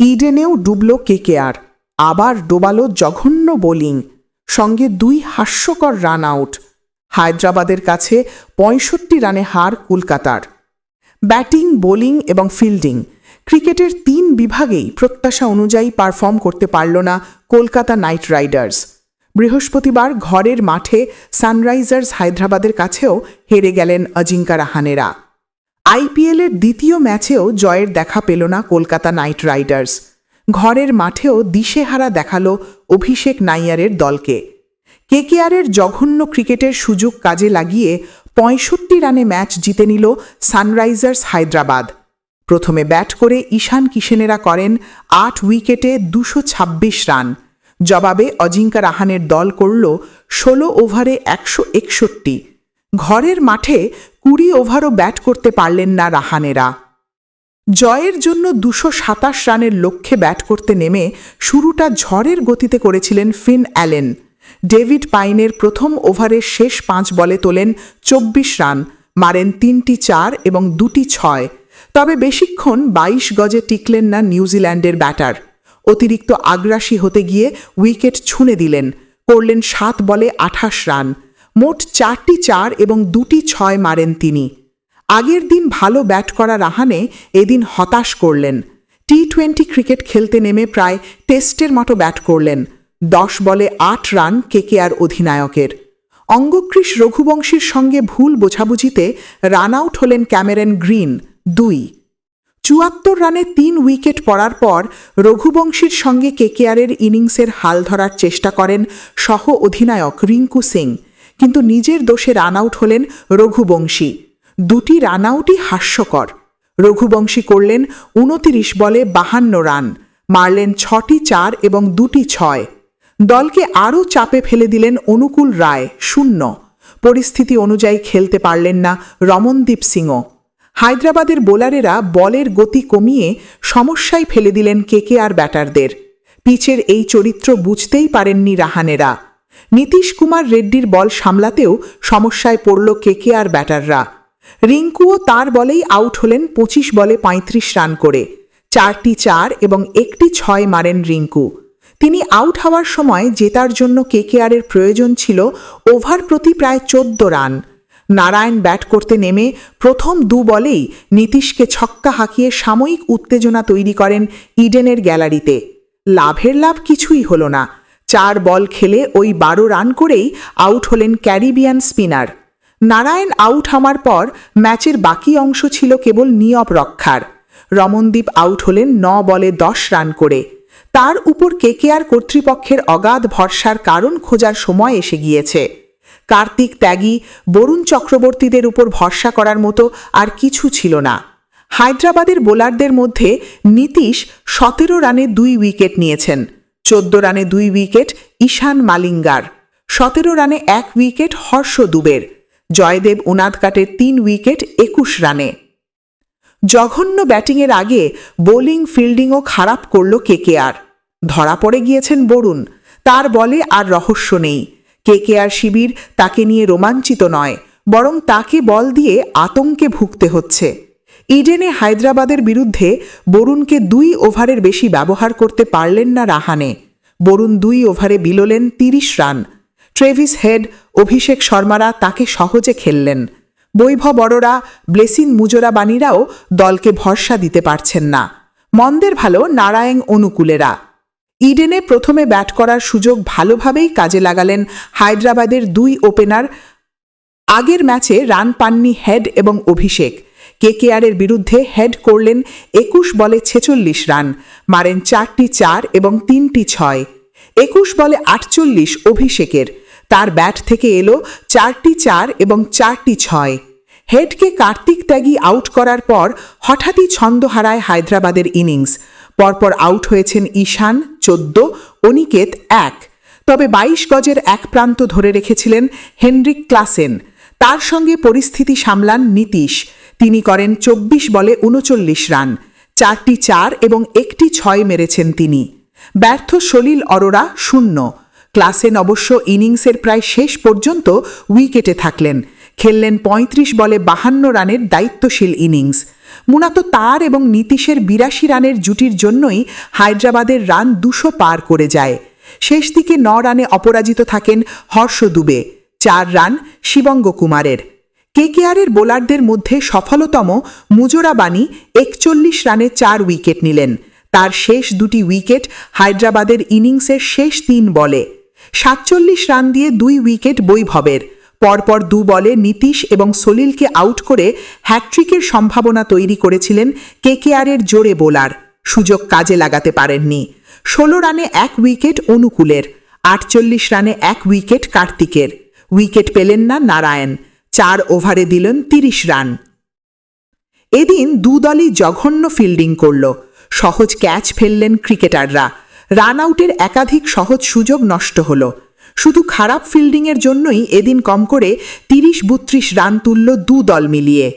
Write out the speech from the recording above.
ইডেনেও double KKR, আবার ডোবালো জঘন্য bowling, সঙ্গে 2 হাস্যকর রান আউট। হায়দ্রাবাদের কাছে 65 রানে হার কলকাতার। ব্যাটিং, বোলিং এবং ফিল্ডিং ক্রিকেটের 3 বিভাগেই প্রত্যাশা অনুযায়ী পারফর্ম করতে পারল না কলকাতা নাইট রাইডার্স। বৃহস্পতিবার ঘরের মাঠে সানরাইজার্স হায়দ্রাবাদের কাছেও হেরে গেলেন অজিঙ্কা রাহানেরা। আইপিএলের দ্বিতীয় ম্যাচেও জয়ের দেখা পেল না কলকাতা নাইট রাইডার্স। ঘরের মাঠেও দিশেহারা দেখালো অভিষেক নাইয়ারের দলকে। কেকেআরের জঘন্য ক্রিকেটের সুযোগ কাজে লাগিয়ে 65 রানে ম্যাচ জিতে নিল সানরাইজার্স হায়দ্রাবাদ। প্রথমে ব্যাট করে ঈশান কিশেনেরা করেন 8 উইকেটে 226 রান। জবাবে অজিঙ্কা রাহানের দল করল 16 ওভারে 161। ঘরের মাঠে 20 ওভারও ব্যাট করতে পারলেন না রাহানেরা। জয়ের জন্য 227 রানের লক্ষ্যে ব্যাট করতে নেমে শুরুটা ঝড়ের গতিতে করেছিলেন ফিন অ্যালেন। ডেভিড পাইনের প্রথম ওভারের শেষ 5 বলে তোলেন 24 রান, মারেন 3টি 4 এবং 2টি 6। তবে বেশিক্ষণ 22 গজে টিকলেন না নিউজিল্যান্ডের ব্যাটার। অতিরিক্ত আগ্রাসী হতে গিয়ে উইকেট ছুঁড়ে দিলেন, করলেন 7 বলে 28 রান। মোট 4টি 4 এবং 2টি 6 মারেন তিনি। আগের দিন ভালো ব্যাট করা রাহানে এদিন হতাশ করলেন। টি-20 ক্রিকেট খেলতে নেমে প্রায় টেস্টের মতো ব্যাট করলেন। 10 বলে 8 রান কেকেআর অধিনায়কের। অঙ্গক্রিস রঘুবংশীর সঙ্গে ভুল বোঝাবুঝিতে রান আউট হলেন ক্যামেরন গ্রিন 2। 74 রানে 3 উইকেট পড়ার পর রঘুবংশীর সঙ্গে কেকেআরের ইনিংসের হাল ধরার চেষ্টা করেন সহ অধিনায়ক রিঙ্কু সিং, কিন্তু নিজের দোষে রান আউট হলেন রঘুবংশী। 2টি রান আউটই হাস্যকর। রঘুবংশী করলেন 29 বলে 52 রান, মারলেন 6টি 4 এবং 2টি 6। দলকে আরও চাপে ফেলে দিলেন অনুকূল রায় 0। পরিস্থিতি অনুযায়ী খেলতে পারলেন না রমনদীপ সিংও। হায়দ্রাবাদের বোলারেরা বলের গতি কমিয়ে সমস্যায় ফেলে দিলেন কেকেআর ব্যাটারদের। পিচের এই চরিত্র বুঝতেই পারেননি রাহানেরা। নীতিশ কুমার রেড্ডির বল সামলাতেও সমস্যায় পড়ল কেকেআর ব্যাটাররা। রিঙ্কুও তার বলেই আউট হলেন 25 বলে 35 রান করে। 4টি 4 এবং 1টি 6 মারেন রিঙ্কু। তিনি আউট হওয়ার সময় জেতার জন্য কেকেআরের প্রয়োজন ছিল ওভার প্রতি প্রায় 14 রান। নারায়ণ ব্যাট করতে নেমে প্রথম 2 বলেই নীতিশকে ছক্কা হাঁকিয়ে সাময়িক উত্তেজনা তৈরি করেন ইডেনের গ্যালারিতে। লাভের লাভ কিছুই হল না। 4 বল খেলে ওই 12 রান করেই আউট হলেন ক্যারিবিয়ান স্পিনার। নারায়ণ আউট হওয়ার পর ম্যাচের বাকি অংশ ছিল কেবল নিয়ব রক্ষার। রমনদীপ আউট হলেন 9 বলে 10 রান করে। তার উপর কেকেআর কর্তৃপক্ষের অগাধ ভরসার কারণ খোঁজার সময় এসে গিয়েছে। কার্তিক ত্যাগী, বরুণ চক্রবর্তীদের উপর ভরসা করার মতো আর কিছু ছিল না। হায়দ্রাবাদের বোলারদের মধ্যে নীতিশ 17 রানে 2 উইকেট নিয়েছেন। 14 রানে 2 উইকেট ঈশান মালিঙ্গার। 17 রানে 1 উইকেট হর্ষ দুবের। জয়দেব উনাদকাটের 3 উইকেট 21 রানে। জঘন্য ব্যাটিংয়ের আগে বোলিং ফিল্ডিংও খারাপ করল কেকেআর। ধরা পড়ে গিয়েছেন বরুণ। তার বলে আর রহস্য নেই। কেকেআর শিবির তাকে নিয়ে রোমাঞ্চিত নয়, বরং তাকে বল দিয়ে আতঙ্কে ভুগতে হচ্ছে। ইডেনে হায়দ্রাবাদের বিরুদ্ধে বরুণকে 2 ওভারের বেশি ব্যবহার করতে পারলেন না রাহানে। বরুণ 2 ওভারে বিলোলেন 30 রান। ট্রেভিস হেড, অভিষেক শর্মারা তাকে সহজে খেললেন। বৈভব অরোরা, ব্লেসিং মুজোরাবানিরাও দলকে ভরসা দিতে পারছেন না। মন্দের ভালো নারায়ণ অনুকূলেরা। ইডেনে প্রথমে ব্যাট করার সুযোগ ভালোভাবেই কাজে লাগালেন হায়দ্রাবাদের 2 ওপেনার। আগের ম্যাচে রান পাননি হেড এবং অভিষেক। কেকেআরের বিরুদ্ধে হেড করলেন 21 বলে 46 রান, মারেন 4টি 4 এবং 3টি 6। 21 বলে 48 অভিষেকের। তার ব্যাট থেকে এলো 4টি 4 এবং 4টি 6। হেডকে কার্তিক ত্যাগী আউট করার পর হঠাৎই ছন্দ হারায় হায়দ্রাবাদের ইনিংস। পরপর আউট হয়েছেন ঈশান 14, অনিকেত 1। তবে 22 গজের এক প্রান্ত ধরে রেখেছিলেন হেনরিক ক্লাসেন। তার সঙ্গে পরিস্থিতি সামলান নীতিশ। তিনি করেন 24 বলে 39 রান। 4টি 4 এবং 1টি 6 মেরেছেন তিনি। ব্যর্থ সলিল অরোরা 0। ক্লাসেন অবশ্য ইনিংসের প্রায় শেষ পর্যন্ত উইকেটে থাকলেন। খেললেন 35 বলে 52 রানের দায়িত্বশীল ইনিংস। মূলত তার এবং নীতিশের ৮২ রানের জুটির জন্যই হায়দ্রাবাদের রান ২০০ পার করে যায়। শেষ দিকে ৯ রানে অপরাজিত থাকেন হর্ষ দুবে, ৪ রান শিবঙ্গ কুমারের। কেকেআরের বোলারদের মধ্যে সফলতম মুজোরাবানি ৪১ রানে ৪ উইকেট নিলেন। তার শেষ দুটি উইকেট হায়দ্রাবাদের ইনিংসের শেষ ৩ বলে। ৪৭ রান দিয়ে ২ উইকেট বৈভবের। পরপর ২ বলে নীতিশ এবং সলিলকে আউট করে হ্যাট্রিকের সম্ভাবনা তৈরি করেছিলেন কেকেআরের জোড়ে বোলার, সুযোগ কাজে লাগাতে পারেননি। ১৬ রানে ১ উইকেট অনুকূলের, ৪৮ রানে ১ উইকেট কার্তিকের। উইকেট পেলেন না নারায়ণ, ৪ ওভারে দিলেন ৩০ রান। এদিন দুদলই জঘন্য ফিল্ডিং করল, সহজ ক্যাচ ফেললেন ক্রিকেটাররা। রান আউটের একাধিক সহজ সুযোগ নষ্ট হল। শুধু খারাপ ফিল্ডিংয়ের জন্যই এদিন কম করে ৩০-৩২ রান তুলল দু দল মিলিয়ে।